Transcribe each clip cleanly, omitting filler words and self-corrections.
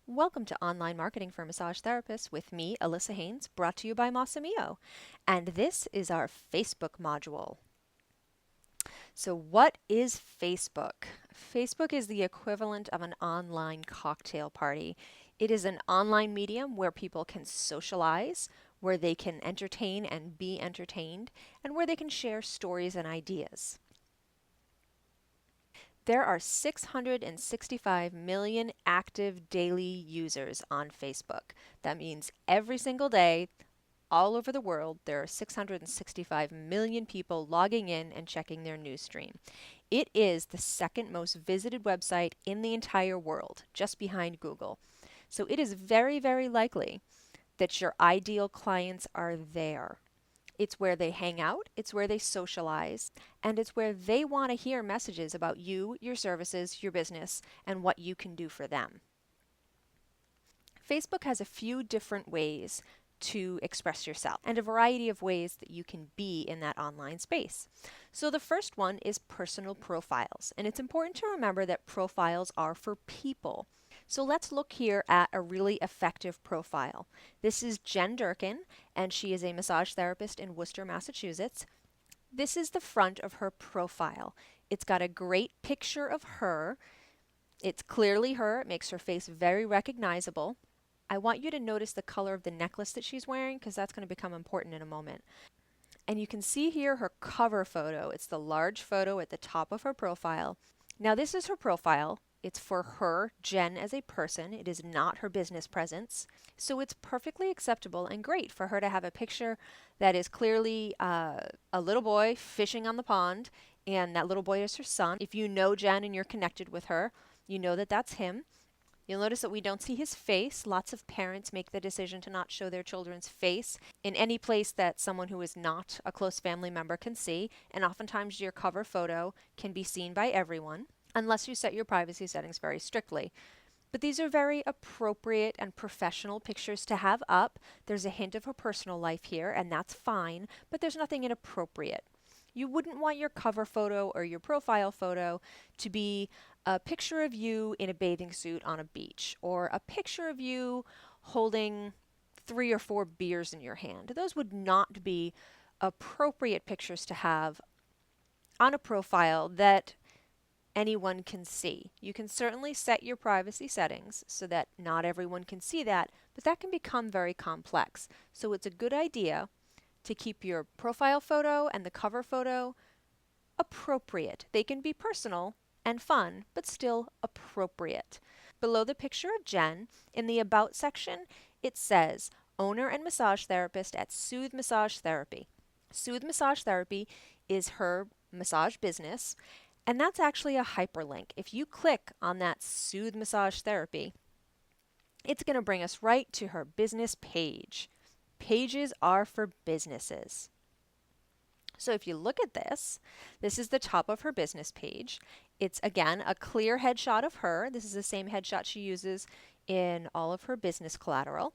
Welcome to Online Marketing for Massage Therapists with me, Alyssa Haynes, brought to you by Sohnen-Moe. And this is our Facebook module. So what is Facebook? Facebook is the equivalent of an online cocktail party. It is an online medium where people can socialize, where they can entertain and be entertained, and where they can share stories and ideas. There are 665 million active daily users on Facebook. That means every single day, all over the world, there are 665 million people logging in and checking their news stream. It is the second most visited website in the entire world, just behind Google. So it is very, very likely that your ideal clients are there. It's where they hang out, it's where they socialize, and it's where they want to hear messages about you, your services, your business, and what you can do for them. Facebook has a few different ways to express yourself and a variety of ways that you can be in that online space. So the first one is personal profiles, and it's important to remember that profiles are for people. So let's look here at a really effective profile. This is Jen Durkin, and she is a massage therapist in Worcester, Massachusetts. This is the front of her profile. It's got a great picture of her. It's clearly her. It makes her face very recognizable. I want you to notice the color of the necklace that she's wearing because that's going to become important in a moment. And you can see here her cover photo. It's the large photo at the top of her profile. Now this is her profile. It's for her, Jen, as a person. It is not her business presence. So it's perfectly acceptable and great for her to have a picture that is clearly a little boy fishing on the pond, and that little boy is her son. If you know Jen and you're connected with her, you know that that's him. You'll notice that we don't see his face. Lots of parents make the decision to not show their children's face in any place that someone who is not a close family member can see, and oftentimes your cover photo can be seen by everyone, unless you set your privacy settings very strictly. But these are very appropriate and professional pictures to have up. There's a hint of her personal life here, and that's fine, but there's nothing inappropriate. You wouldn't want your cover photo or your profile photo to be a picture of you in a bathing suit on a beach, or a picture of you holding 3 or 4 beers in your hand. Those would not be appropriate pictures to have on a profile that anyone can see. You can certainly set your privacy settings so that not everyone can see that, but that can become very complex. So it's a good idea to keep your profile photo and the cover photo appropriate. They can be personal and fun, but still appropriate. Below the picture of Jen, in the About section, it says, owner and massage therapist at Soothe Massage Therapy. Soothe Massage Therapy is her massage business, and that's actually a hyperlink. If you click on that Soothe Massage Therapy, it's going to bring us right to her business page. Pages are for businesses. So if you look at this, this is the top of her business page. It's again a clear headshot of her. This is the same headshot she uses in all of her business collateral.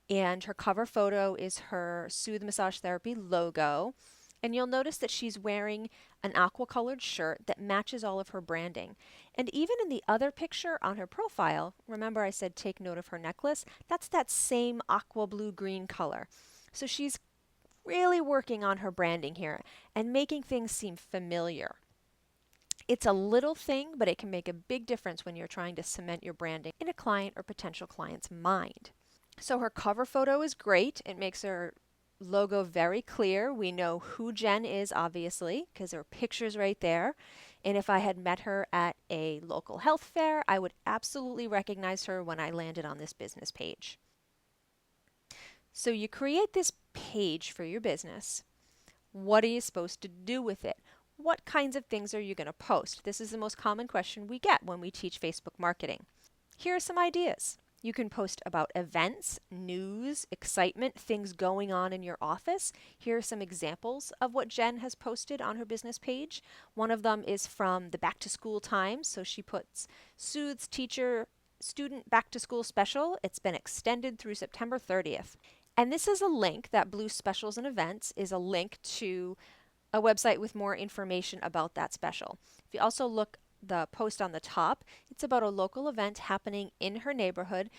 And her cover photo is her Soothe Massage Therapy logo. And you'll notice that she's wearing an aqua-colored shirt that matches all of her branding. And even in the other picture on her profile, remember I said take note of her necklace? That's that same aqua blue-green color. So she's really working on her branding here and making things seem familiar. It's a little thing, but it can make a big difference when you're trying to cement your branding in a client or potential client's mind. So her cover photo is great. It makes her logo very clear. We know who Jen is, obviously, because there are pictures right there. And if I had met her at a local health fair, I would absolutely recognize her when I landed on this business page. So you create this page for your business. What are you supposed to do with it? What kinds of things are you going to post? This is the most common question we get when we teach Facebook marketing. Here are some ideas. You can post about events, news, excitement, things going on in your office. Here are some examples of what Jen has posted on her business page. One of them is from the Back to School Times. So she puts Soothes Teacher Student Back to School Special. It's been extended through September 30th. And this is a link, that blue specials and events is a link to a website with more information about that special. If you also look the post on the top, it's about a local event happening in her neighborhood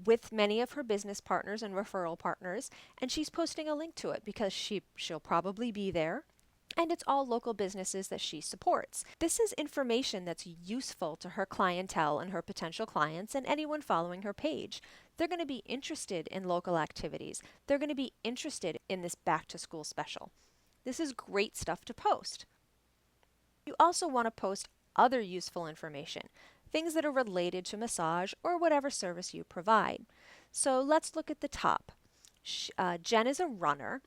with many of her business partners and referral partners, and she's posting a link to it because she'll probably be there. And it's all local businesses that she supports. This is information that's useful to her clientele and her potential clients and anyone following her page. They're going to be interested in local activities. They're going to be interested in this back to school special. This is great stuff to post. You also want to post other useful information, things that are related to massage or whatever service you provide. So let's look at the top. Jen is a runner.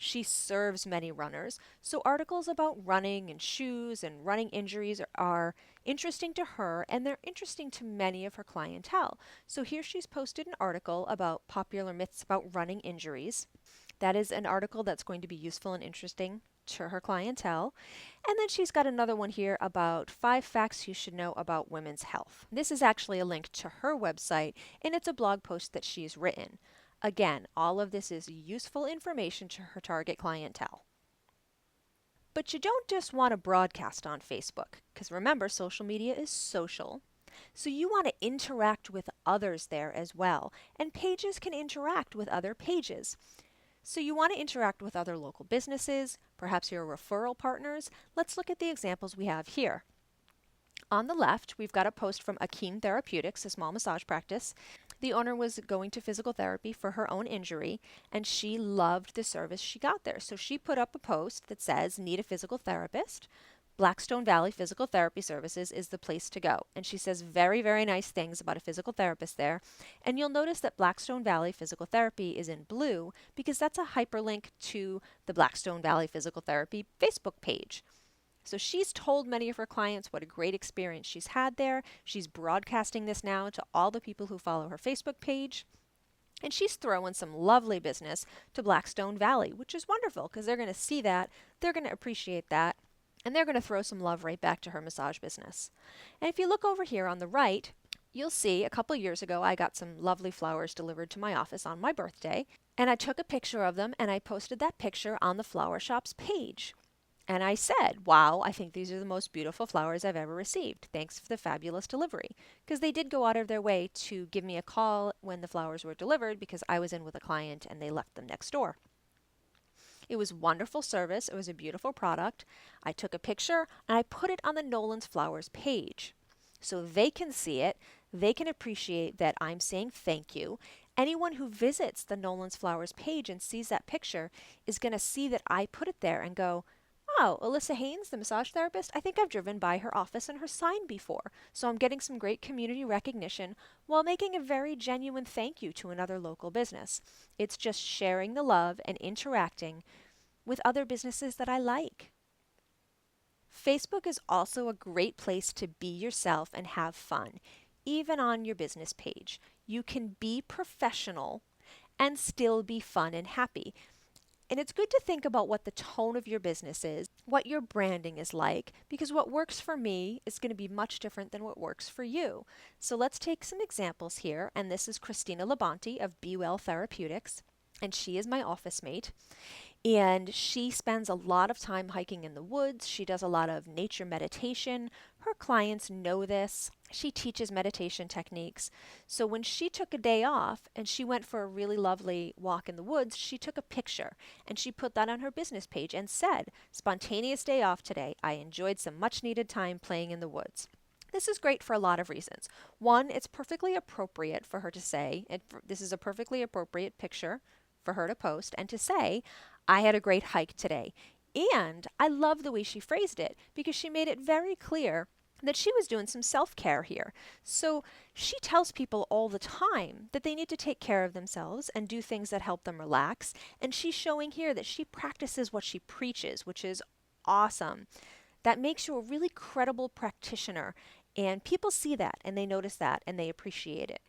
She serves many runners, so articles about running and shoes and running injuries are interesting to her, and they're interesting to many of her clientele. So here she's posted an article about popular myths about running injuries. That is an article that's going to be useful and interesting to her clientele. And then she's got another one here about 5 facts you should know about women's health. This is actually a link to her website, and it's a blog post that she's written. Again, all of this is useful information to her target clientele. But you don't just want to broadcast on Facebook, because remember, social media is social. So you want to interact with others there as well, and pages can interact with other pages. So you want to interact with other local businesses, perhaps your referral partners. Let's look at the examples we have here. On the left, we've got a post from Akeem Therapeutics, a small massage practice. The owner was going to physical therapy for her own injury, and she loved the service she got there. So she put up a post that says, "Need a physical therapist? Blackstone Valley Physical Therapy Services is the place to go." And she says very, very nice things about a physical therapist there. And you'll notice that Blackstone Valley Physical Therapy is in blue because that's a hyperlink to the Blackstone Valley Physical Therapy Facebook page. So she's told many of her clients what a great experience she's had there. She's broadcasting this now to all the people who follow her Facebook page. And she's throwing some lovely business to Blackstone Valley, which is wonderful because they're going to see that, they're going to appreciate that, and they're going to throw some love right back to her massage business. And if you look over here on the right, you'll see a couple years ago I got some lovely flowers delivered to my office on my birthday, and I took a picture of them and I posted that picture on the flower shop's page. And I said, "Wow, I think these are the most beautiful flowers I've ever received. Thanks for the fabulous delivery." Because they did go out of their way to give me a call when the flowers were delivered because I was in with a client and they left them next door. It was wonderful service. It was a beautiful product. I took a picture and I put it on the Nolan's Flowers page. So they can see it. They can appreciate that I'm saying thank you. Anyone who visits the Nolan's Flowers page and sees that picture is going to see that I put it there and go, "Oh, Alyssa Haynes, the massage therapist, I think I've driven by her office and her sign before." So I'm getting some great community recognition while making a very genuine thank you to another local business. It's just sharing the love and interacting with other businesses that I like. Facebook is also a great place to be yourself and have fun, even on your business page. You can be professional and still be fun and happy. And it's good to think about what the tone of your business is, what your branding is like, because what works for me is going to be much different than what works for you. So let's take some examples here. And this is Christina Labonte of Be Well Therapeutics, and she is my office mate. And she spends a lot of time hiking in the woods. She does a lot of nature meditation. Her clients know this. She teaches meditation techniques. So when she took a day off and she went for a really lovely walk in the woods, she took a picture and she put that on her business page and said, "Spontaneous day off today. I enjoyed some much needed time playing in the woods." This is great for a lot of reasons. One, it's perfectly appropriate for her to say, this is a perfectly appropriate picture for her to post and to say, "I had a great hike today." And I love the way she phrased it because she made it very clear that she was doing some self-care here. So she tells people all the time that they need to take care of themselves and do things that help them relax. And she's showing here that she practices what she preaches, which is awesome. That makes you a really credible practitioner. And people see that and they notice that and they appreciate it.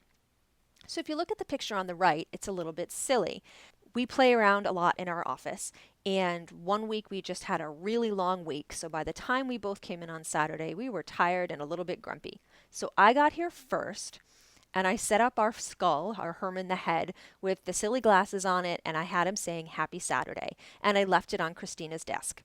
So if you look at the picture on the right, it's a little bit silly. We play around a lot in our office, and one week we just had a really long week. So by the time we both came in on Saturday, we were tired and a little bit grumpy. So I got here first, and I set up our skull, our Herman the head, with the silly glasses on it, and I had him saying "Happy Saturday," and I left it on Christina's desk.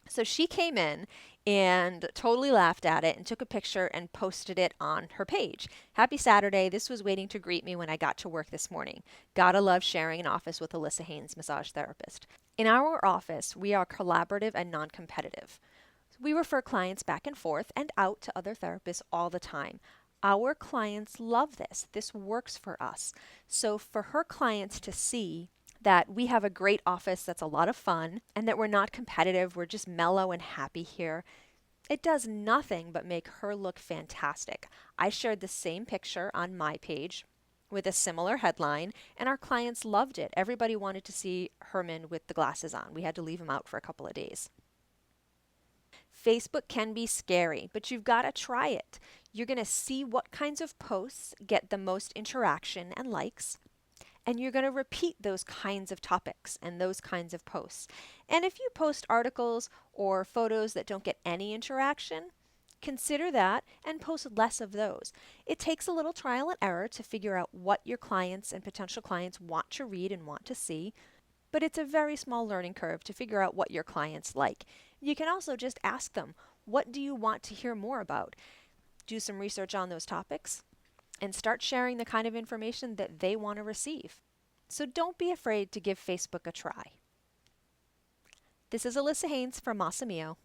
So she came in and totally laughed at it and took a picture and posted it on her page. Happy Saturday. This was waiting to greet me when I got to work this morning. Gotta love sharing an office with Alyssa Haynes, massage therapist. In our office, we are collaborative and non competitive. We refer clients back and forth and out to other therapists all the time. Our clients love this. This works for us. So, for her clients to see that we have a great office that's a lot of fun and that we're not competitive, we're just mellow and happy here, it does nothing but make her look fantastic. I shared the same picture on my page with a similar headline, and our clients loved it. Everybody wanted to see Herman with the glasses on. We had to leave him out for a couple of days. Facebook can be scary, but you've got to try it. You're going to see what kinds of posts get the most interaction and likes, and you're going to repeat those kinds of topics and those kinds of posts. And if you post articles or photos that don't get any interaction, consider that and post less of those. It takes a little trial and error to figure out what your clients and potential clients want to read and want to see, but it's a very small learning curve to figure out what your clients like. You can also just ask them, what do you want to hear more about? Do some research on those topics and start sharing the kind of information that they want to receive. So don't be afraid to give Facebook a try. This is Alyssa Haynes from Sohnen-Moe.